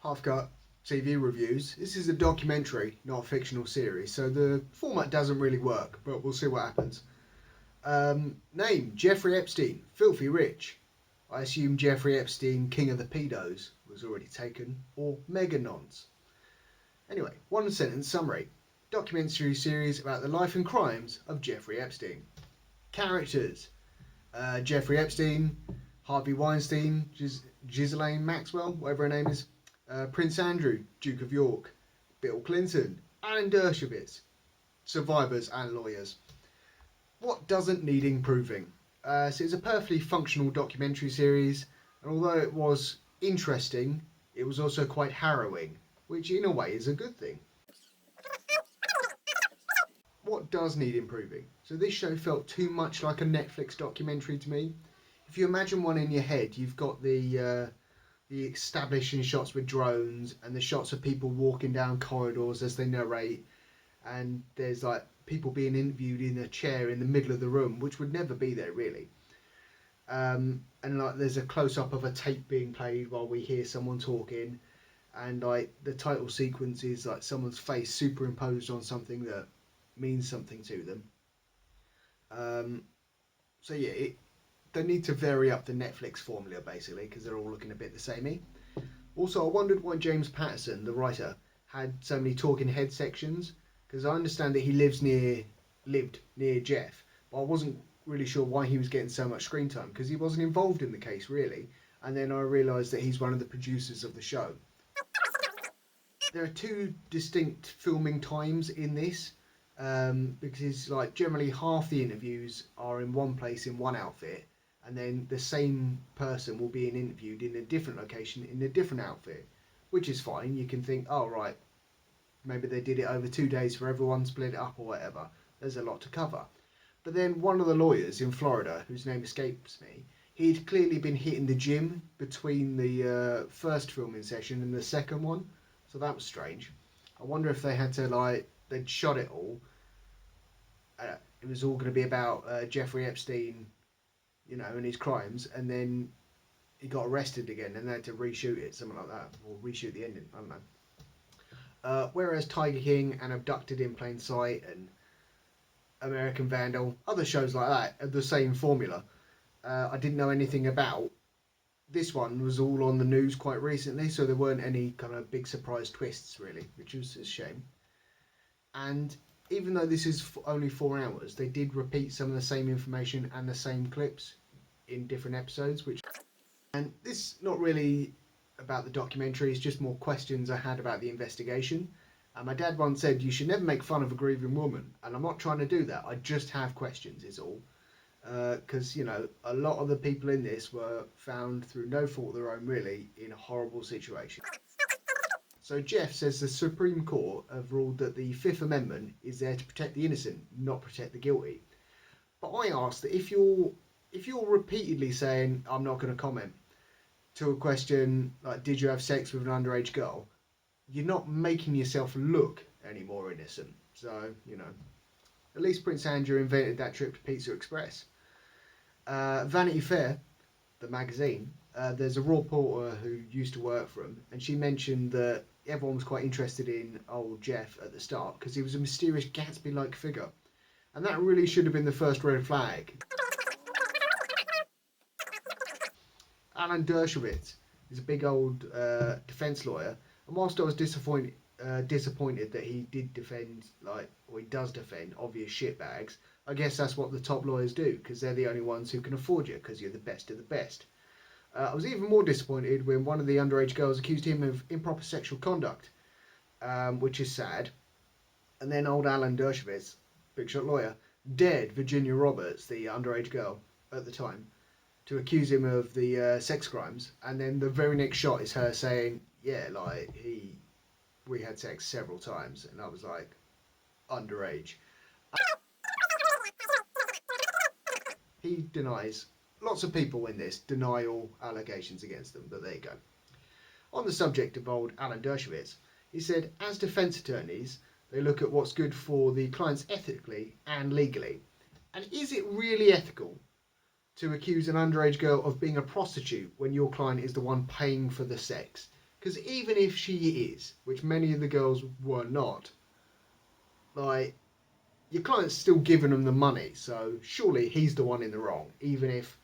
Half Cut TV reviews. This is a documentary, not a fictional series, so the format doesn't really work, but we'll see what happens. Name Jeffrey Epstein, filthy rich. I assume Jeffrey Epstein, king of the pedos, was already taken, or meganons. Anyway, one sentence summary. Documentary series about the life and crimes of Jeffrey Epstein. Characters: Jeffrey Epstein, Harvey Weinstein, Ghislaine Maxwell, whatever her name is, Prince Andrew, Duke of York, Bill Clinton, Alan Dershowitz, survivors and lawyers. What doesn't need improving? So it's a perfectly functional documentary series, and although it was interesting, it was also quite harrowing, which in a way is a good thing. What does need improving? So this show felt too much like a Netflix documentary to me. If you imagine one in your head, you've got the establishing shots with drones and the shots of people walking down corridors as they narrate, and there's like people being interviewed in a chair in the middle of the room, which would never be there really. And like there's a close up of a tape being played while we hear someone talking, and like the title sequence is like someone's face superimposed on something that means something to them. Um, so yeah, they need to vary up the Netflix formula basically because they're all looking a bit the samey. Also, I wondered why James Patterson, the writer, had so many talking head sections because I understand that he lived near Jeff, but I wasn't really sure why he was getting so much screen time because he wasn't involved in the case really. And then I realised that he's one of the producers of the show. There are two distinct filming times in this because like generally half the interviews are in one place in one outfit, and then the same person will be interviewed in a different location in a different outfit, which is fine. You can think, oh right, maybe they did it over 2 days for everyone, split it up or whatever. There's a lot to cover. But then one of the lawyers in Florida, whose name escapes me, he'd clearly been hitting the gym between the first filming session and the second one, so that was strange. I wonder if they had to they'd shot it all. It was all going to be about Jeffrey Epstein, and his crimes, and then he got arrested again, and they had to reshoot it, something like that, or reshoot the ending. I don't know. Whereas Tiger King and Abducted in Plain Sight and American Vandal, other shows like that, have the same formula. I didn't know anything about. This one was all on the news quite recently, so there weren't any kind of big surprise twists really, which was a shame. And even though this is only 4 hours, they did repeat some of the same information and the same clips in different episodes, and this is not really about the documentary, it's just more questions I had about the investigation. And my dad once said, you should never make fun of a grieving woman, and I'm not trying to do that, I just have questions is all. Because, a lot of the people in this were found through no fault of their own really in a horrible situation. So Jeff says the Supreme Court have ruled that the Fifth Amendment is there to protect the innocent, not protect the guilty. But I ask that if you're repeatedly saying I'm not going to comment to a question like did you have sex with an underage girl, you're not making yourself look any more innocent. So at least Prince Andrew invented that trip to Pizza Express. Vanity Fair, the magazine, there's a reporter who used to work for him, and she mentioned that everyone was quite interested in old Jeff at the start because he was a mysterious Gatsby-like figure, and that really should have been the first red flag. Alan Dershowitz is a big old defence lawyer, and whilst I was disappointed that he did defend, he does defend obvious shitbags, I guess that's what the top lawyers do because they're the only ones who can afford you because you're the best of the best. I was even more disappointed when one of the underage girls accused him of improper sexual conduct, which is sad. And then old Alan Dershowitz, big shot lawyer, dared Virginia Roberts, the underage girl at the time, to accuse him of the sex crimes. And then the very next shot is her saying, yeah, we had sex several times. And I was like, underage. He denies. Lots of people in this deny all allegations against them, but there you go. On the subject of old Alan Dershowitz, he said, as defence attorneys, they look at what's good for the clients ethically and legally. And is it really ethical to accuse an underage girl of being a prostitute when your client is the one paying for the sex? Because even if she is, which many of the girls were not, like, your client's still giving them the money, so surely he's the one in the wrong, even if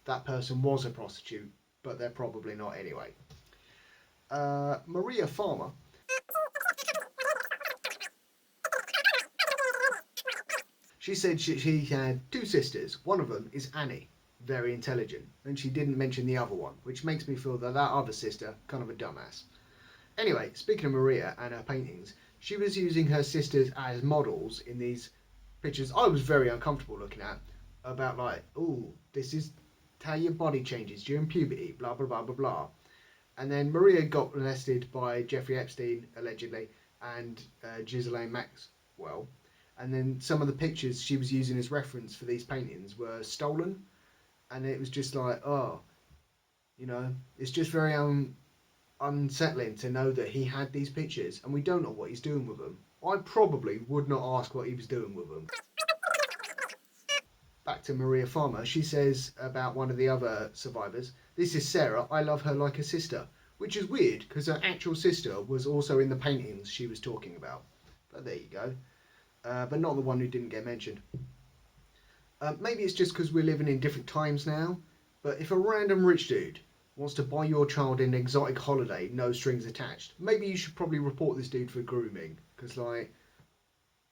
that person was a prostitute, but they're probably not anyway. Maria Farmer. She said she had two sisters. One of them is Annie, very intelligent, and she didn't mention the other one, which makes me feel that that other sister, kind of a dumbass. Anyway, speaking of Maria and her paintings, she was using her sisters as models in these pictures I was very uncomfortable looking at, about like, oh, this is how your body changes during puberty, blah, blah, blah, blah, blah. And then Maria got arrested by Jeffrey Epstein, allegedly, and Ghislaine Maxwell. And then some of the pictures she was using as reference for these paintings were stolen. And it was just like, oh, it's just very unsettling to know that he had these pictures and we don't know what he's doing with them. I probably would not ask what he was doing with them. Back to Maria Farmer, she says about one of the other survivors, "This is Sarah, I love her like a sister," which is weird because her actual sister was also in the paintings she was talking about. But there you go. But not the one who didn't get mentioned. Maybe it's just because we're living in different times now, but if a random rich dude wants to buy your child an exotic holiday, no strings attached, maybe you should probably report this dude for grooming, because, like,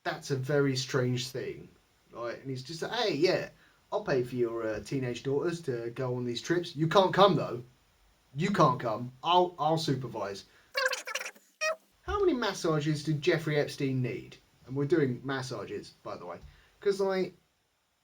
that's a very strange thing. Right, and he's just like, hey, yeah, I'll pay for your teenage daughters to go on these trips. You can't come though. You can't come. I'll supervise. How many massages did Jeffrey Epstein need? And we're doing massages, by the way, because like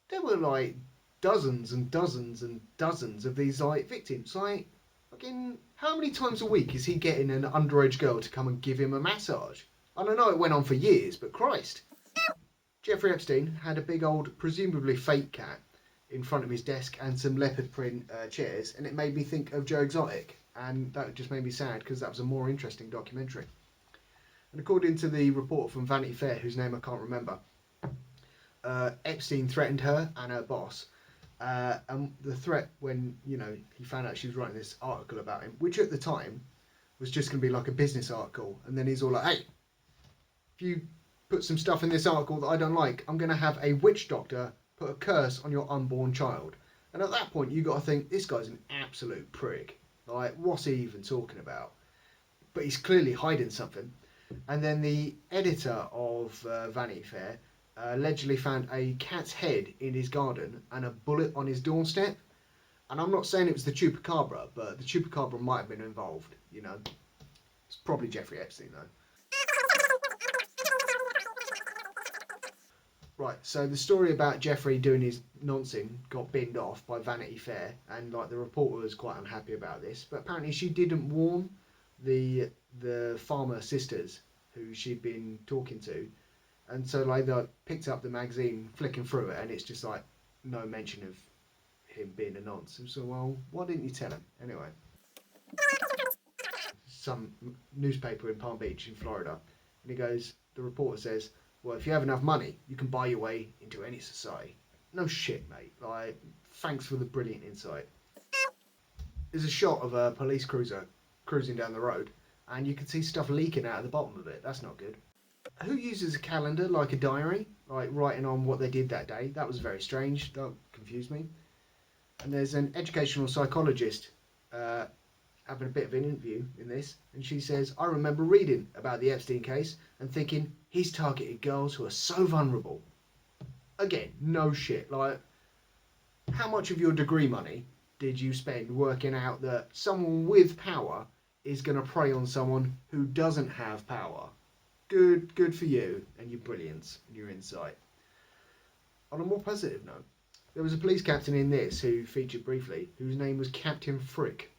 there were like dozens and dozens and dozens of these like victims. Like, fucking, how many times a week is he getting an underage girl to come and give him a massage? I don't know it went on for years, but Christ. Jeffrey Epstein had a big old, presumably fake cat in front of his desk and some leopard print chairs, and it made me think of Joe Exotic, and that just made me sad because that was a more interesting documentary. And according to the reporter from Vanity Fair, whose name I can't remember, Epstein threatened her and her boss, and the threat when he found out she was writing this article about him, which at the time was just going to be like a business article, and then he's all like, hey, if you put some stuff in this article that I don't like, I'm going to have a witch doctor put a curse on your unborn child. And at that point, you got to think, this guy's an absolute prick. Like, what's he even talking about? But he's clearly hiding something. And then the editor of Vanity Fair allegedly found a cat's head in his garden and a bullet on his doorstep. And I'm not saying it was the chupacabra, but the chupacabra might have been involved, It's probably Jeffrey Epstein, though. Right, so the story about Jeffrey doing his nonsense got binned off by Vanity Fair, and like the reporter was quite unhappy about this. But apparently, she didn't warn the Farmer sisters who she'd been talking to, and so like they picked up the magazine, flicking through it, and it's just like no mention of him being a nonce. So, well, why didn't you tell him anyway? Some newspaper in Palm Beach in Florida, and he goes. The reporter says, well, if you have enough money, you can buy your way into any society. No shit, mate. Like, thanks for the brilliant insight. There's a shot of a police cruiser cruising down the road, and you can see stuff leaking out of the bottom of it. That's not good. Who uses a calendar like a diary, like writing on what they did that day? That was very strange. That confused me. And there's an educational psychologist having a bit of an interview in this, and she says, I remember reading about the Epstein case and thinking, he's targeted girls who are so vulnerable. Again, no shit. Like, how much of your degree money did you spend working out that someone with power is going to prey on someone who doesn't have power? Good for you and your brilliance and your insight. On a more positive note, there was a police captain in this who featured briefly, whose name was Captain Frick.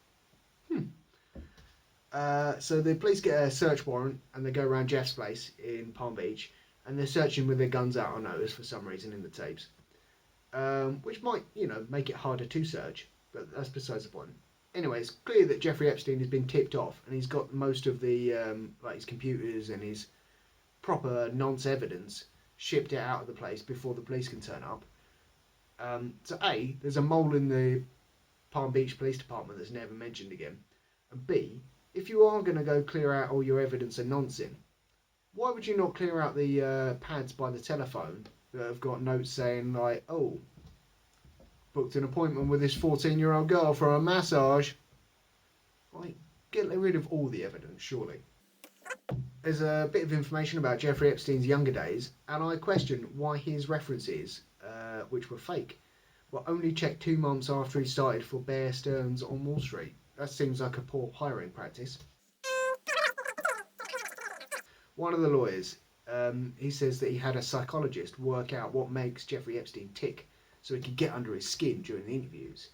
So the police get a search warrant and they go around Jeff's place in Palm Beach, and they're searching with their guns out, I noticed, for some reason in the tapes. Which might, make it harder to search, but that's besides the point. Anyway, it's clear that Jeffrey Epstein has been tipped off, and he's got most of the, his computers and his proper nonce evidence shipped out of the place before the police can turn up. So A, there's a mole in the Palm Beach Police Department that's never mentioned again. And B, if you are going to go clear out all your evidence and nonsense, why would you not clear out the pads by the telephone that have got notes saying like, oh, booked an appointment with this 14-year-old girl for a massage? Like, get rid of all the evidence, surely. There's a bit of information about Jeffrey Epstein's younger days, and I question why his references, which were fake, were only checked 2 months after he started for Bear Stearns on Wall Street. That seems like a poor hiring practice. One of the lawyers, he says that he had a psychologist work out what makes Jeffrey Epstein tick so he could get under his skin during the interviews.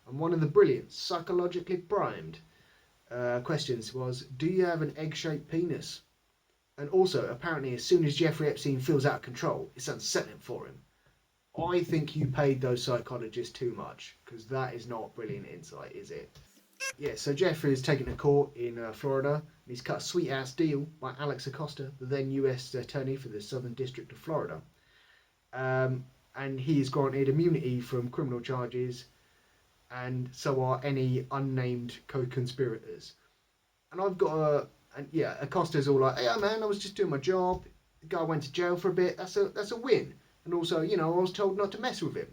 And one of the brilliant, psychologically primed questions was, do you have an egg-shaped penis? And also, apparently, as soon as Jeffrey Epstein feels out of control, it's unsettling for him. I think you paid those psychologists too much, because that is not brilliant insight, is it? Yeah, so Jeffrey is taken to court in Florida, and he's cut a sweet-ass deal by Alex Acosta, the then US Attorney for the Southern District of Florida. And he is granted immunity from criminal charges, and so are any unnamed co-conspirators. And I've got a... And yeah, Acosta's all like, hey man, I was just doing my job. The guy went to jail for a bit. That's a win. And also, you know, I was told not to mess with him.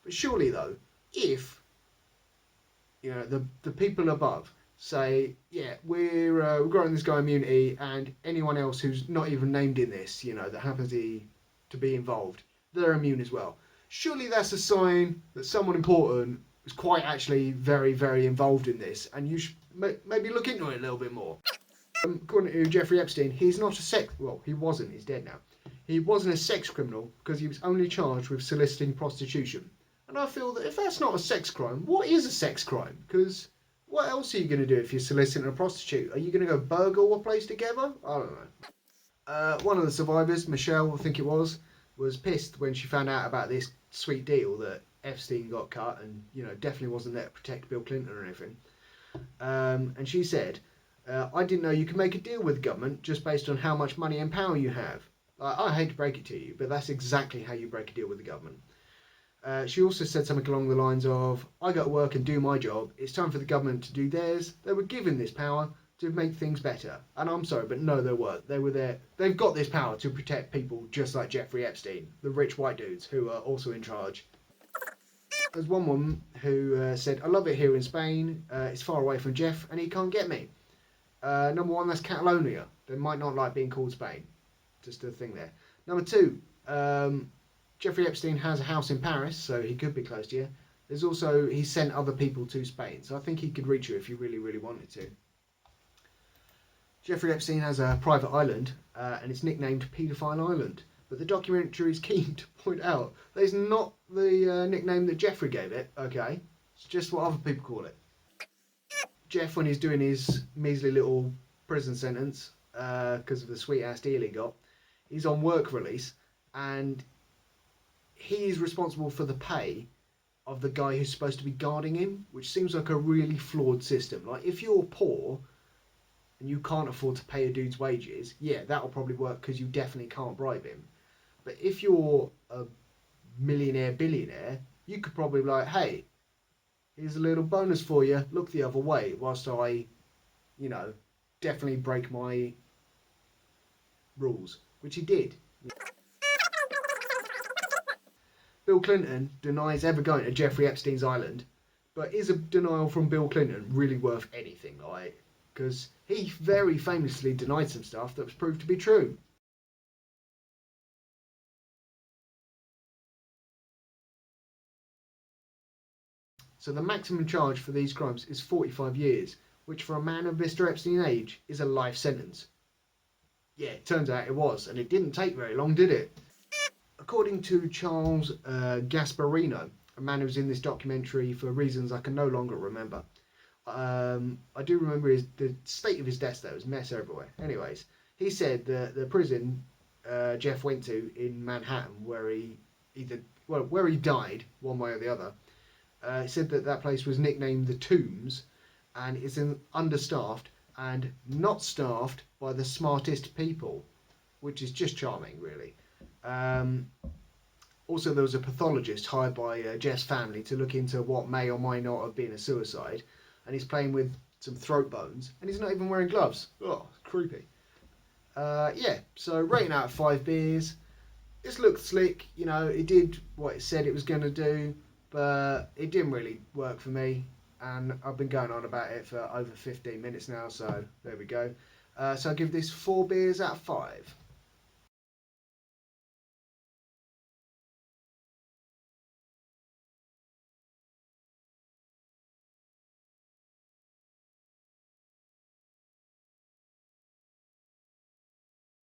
But surely though, if, you know, the people above say, yeah, we're granting this guy immunity, and anyone else who's not even named in this, you know, that happens to be involved, they're immune as well. Surely that's a sign that someone important is quite actually very, very involved in this, and you should maybe look into it a little bit more. According to Jeffrey Epstein, he's not a sex... Well, he wasn't. He's dead now. He wasn't a sex criminal because he was only charged with soliciting prostitution. And I feel that if that's not a sex crime, what is a sex crime? Because what else are you going to do if you're soliciting a prostitute? Are you going to go burgle a place together? I don't know. One of the survivors, Michelle, I think it was pissed when she found out about this sweet deal that Epstein got cut and, you know, definitely wasn't there to protect Bill Clinton or anything. And she said... I didn't know you could make a deal with the government just based on how much money and power you have. I hate to break it to you, but that's exactly how you break a deal with the government. She also said something along the lines of, I go to work and do my job. It's time for the government to do theirs. They were given this power to make things better. And I'm sorry, but no, they weren't. They were there. They've got this power to protect people just like Jeffrey Epstein, the rich white dudes who are also in charge. There's one woman who said, I love it here in Spain. It's far away from Jeff and he can't get me. Number one, that's Catalonia. They might not like being called Spain. Just a thing there. Number two, Jeffrey Epstein has a house in Paris, so he could be close to you. There's also, he sent other people to Spain, so I think he could reach you if you really, really wanted to. Jeffrey Epstein has a private island, and it's nicknamed Paedophile Island. But the documentary is keen to point out that is not the nickname that Jeffrey gave it, okay? It's just what other people call it. Jeff, when he's doing his measly little prison sentence, because of the sweet-ass deal he got, he's on work release, and he's responsible for the pay of the guy who's supposed to be guarding him, which seems like a really flawed system. Like, if you're poor and you can't afford to pay a dude's wages, yeah, that'll probably work because you definitely can't bribe him. But if you're a millionaire, billionaire, you could probably be like, hey, here's a little bonus for you, look the other way, whilst I, you know, definitely break my rules, which he did. Bill Clinton denies ever going to Jeffrey Epstein's island, but is a denial from Bill Clinton really worth anything, like, because he very famously denied some stuff that was proved to be true. So the maximum charge for these crimes is 45 years, which for a man of Mr. Epstein's age is a life sentence. Yeah, it turns out it was, and it didn't take very long, did it? According to Charles Gasparino, a man who was in this documentary for reasons I can no longer remember. I do remember the state of his desk though, it was mess everywhere. Anyways, he said that the prison Jeff went to in Manhattan, where he died, one way or the other, he said that place was nicknamed the Tombs, and it's understaffed and not staffed by the smartest people, which is just charming, really. Also, there was a pathologist hired by Jeff's family to look into what may or may not have been a suicide, and he's playing with some throat bones, and he's not even wearing gloves. Oh, creepy. Yeah, so rating out of 5 beers. This looked slick, you know, it did what it said it was going to do, but it didn't really work for me, and I've been going on about it for over 15 minutes now, so there we go. So I'll give this 4 beers out of 5.